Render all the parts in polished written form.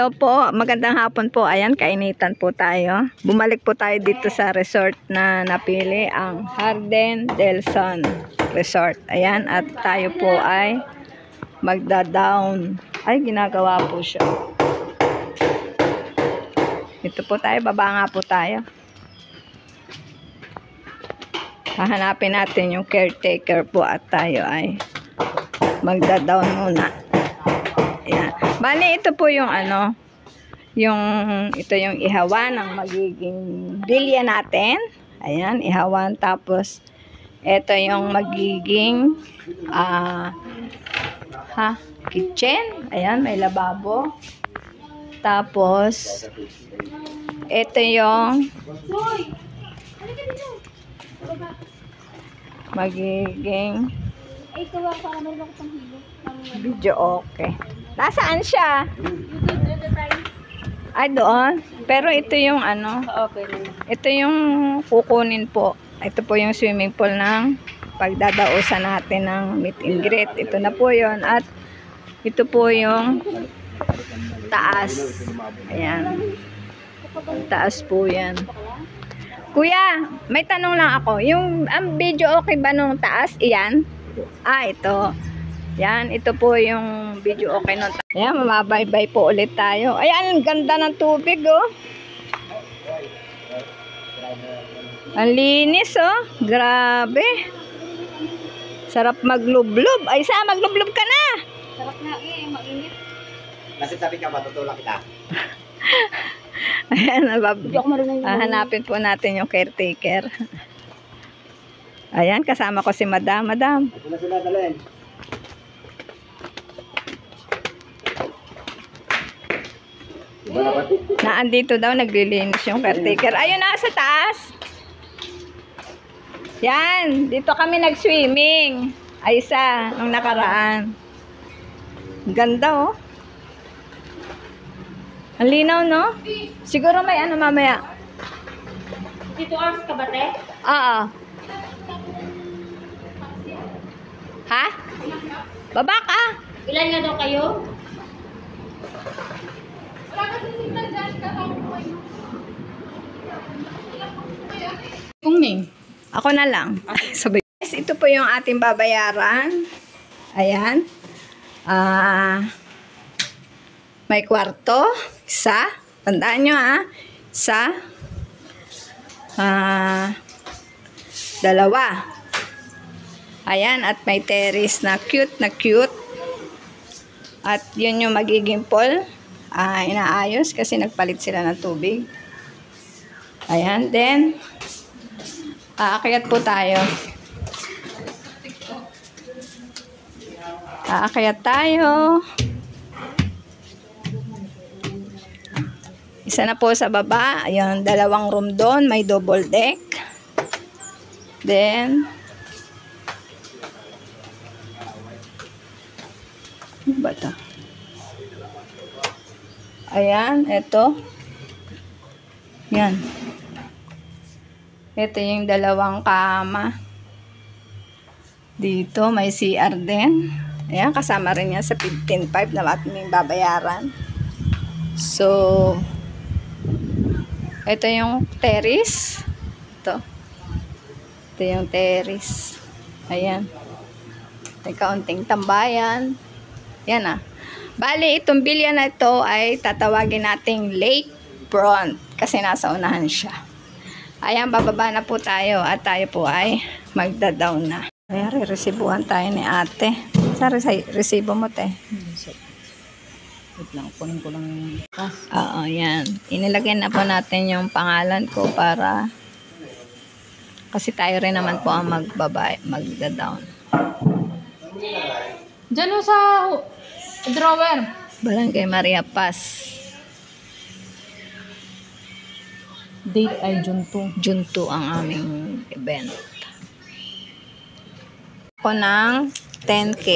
Hello po, magandang hapon po. Ayan, kainitan po tayo. Bumalik po tayo dito sa resort na napili, ang Harden del Sun Resort. Ayan, at tayo po ay magda-down. Ay, ginagawa po siya. Dito po tayo, baba nga po tayo. Hahanapin natin yung caretaker po at tayo ay magda-down muna. Ayan. Bali, ito po yung ano, ito yung ihawan ng magiging bilya natin. Ayan, ihawan. Tapos, ito yung magiging kitchen. Ayan, may lababo. Tapos, ito yung magiging video. Okay. Nasaan siya? Ay, doon. Pero ito yung ano, ito yung kukunin po. Ito po yung swimming pool ng pagdadausan natin ng meet and greet. Ito na po yun. At ito po yung taas. Ayan. Taas po yan. Kuya, may tanong lang ako. Ang video okay ba nung taas? Iyan? Ito. Yan, ito po yung video okay nung taas. Ayan, mamabaybay po ulit tayo. Ayan, ang ganda ng tubig, oh. Ang linis, oh. Grabe. Sarap maglublob. Ay, maglublob ka na. Sarap na mainit. Kasi sabi ka, matutulak kita. Ayan, hanapin po natin yung caretaker. Ayan, kasama ko si Madam. Madam. Ito na sila dalhin. Naandito daw, naglilinis yung caretaker. Ayun na, sa taas. Yan, dito kami nag-swimming. Ay, isa, nung nakaraan. Ganda, oh. Ang linaw, no? Siguro may ano mamaya. Dito ka ba, te? Oo. Ha? Baba ka? Ilan nga daw kayo? Wala kasi signal dyan, kasama ko kayo. Kung Ming. Ako na lang. Sabay. Yes, ito po yung ating babayaran. Ayan. May kwarto. Isa. Tandaan nyo, Isa. Dalawa. Ayan. At may terrace na cute na cute. At yun yung magiging pool. Inaayos kasi nagpalit sila ng tubig. Ayan. Then, aakyat po tayo. Aakyat tayo. Isa na po sa baba. Ayan, dalawang room doon. May double deck. Then, ano ba ito? Ayan, ito. Yan. Ito yung dalawang kama. Dito, may CR din. Ayan, kasama rin yan sa 15.5 na ating babayaran. So, ito yung terrace. Ito yung terrace. Ayan. May kaunting tambayan. Yan, Bali, itong bilya na ito ay tatawagin nating lake front kasi nasa unahan siya. Ayan, bababa na po tayo at tayo po ay magda-down na. Ayan, re-resibuhan tayo ni ate. Sa resibo mo, te? Wait lang, kunin ko lang yung cash. Oo, yan. Inilagay na po natin yung pangalan ko para kasi tayo rin naman po ang magda-down. Diyan sa drawer. Barangay Maria Paz. Date ay June 2. June 2 ang aming event. Ako ng 10K.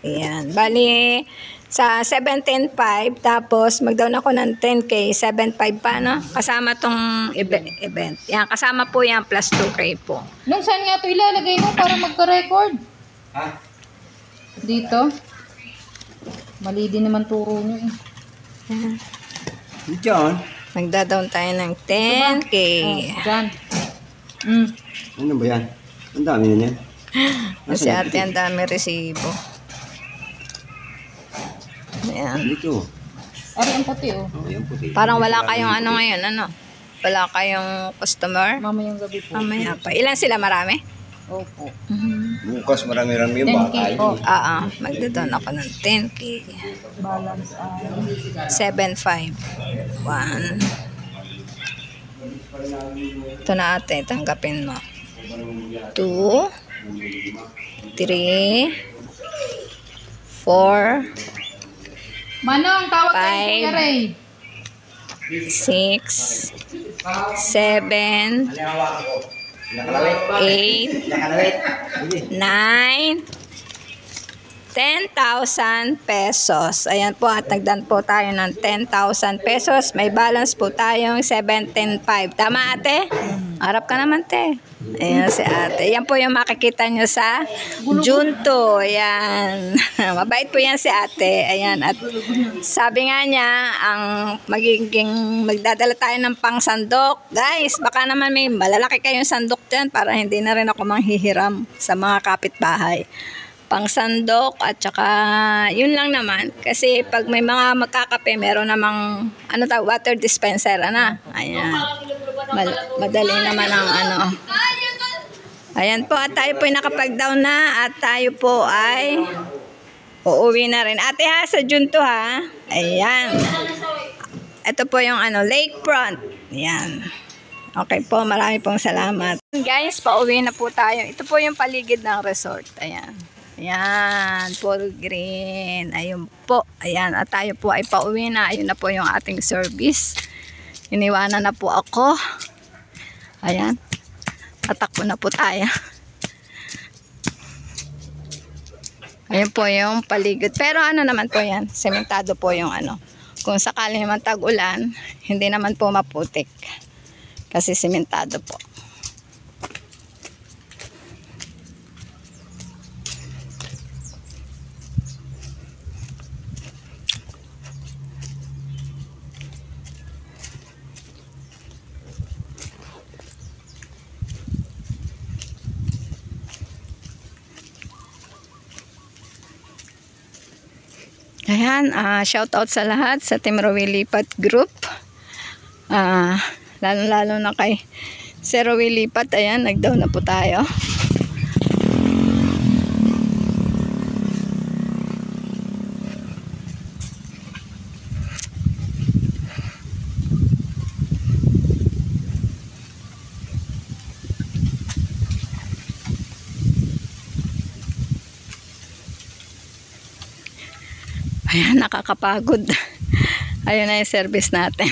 Ayan. Bali, sa 17.5, tapos mag-down ako ng 10K, 7.5 pa, no? Kasama tong event. Yan, kasama po yan, plus 2K po. Nung saan nga ito ilalagay mo para magka-record? Ha? Dito. Mali din naman turo nyo eh. Ayan. Diyan. Magda-down tayo ng 10K. Diyan. Ano ba yan? Ang dami na yan. Kasi ate, ang dami resibo. Ayan. Dito. Ari ang puti oh. Oh, yan puti. Parang wala kayong ano ngayon, ano? Wala kayong customer? Mamayang gabi po. Mamaya pa. Ilan sila? Marami? Opo. Bukas marami-rami yung 10K baka. po. Magda-down ako ng 10K. Balance ay 7.5. 1. Ito na ate, tanggapin mo. 2, 3, 4, Manong, tawag kay Five. Kuya Ray. 6, 7, Nakalawit. 8, Nakalawit. 9, 10,000 pesos. Ayan po, at nagdan po tayo ng 10,000 pesos. May balance po tayong 17,500. Tama ate? Harap ka naman te. Ayan si ate. Yan po yung makikita nyo sa Junto. Ayan. Mabait po yan si ate. Ayan. At sabi nga niya, ang magdadala tayo ng pang sandok. Guys, baka naman may malalaki kayong sandok dyan para hindi na rin ako manghihiram sa mga kapitbahay. Pang sandok at saka yun lang naman kasi pag may mga magkakape meron namang water dispenser ayan madali naman ang ayan po at tayo po ay nakapag-down na at tayo po ay uuwi na rin ate ha sa Junto ha. Ayan, ito po yung lakefront. Ayan, okay po, marami pong salamat guys. Pauwi na po tayo. Ito po yung paligid ng resort. Ayan. Ayan, full green. Ayun po. Ayan, at tayo po ay pauwi na. Ayun na po yung ating service. Iniwanan na po ako. Ayan. Tatakbo na po tayo. Ayun po yung paligid. Pero ano naman po yan, sementado po yung Kung sakali naman tag-ulan, hindi naman po maputik. Kasi sementado po. Ayan, shout out sa lahat sa Team Rowie Lipat Group. Lalo na kay Sir Rowie Lipat. Ayan, nag-down na po tayo. Ayan, nakakapagod. Ayun na yung service natin.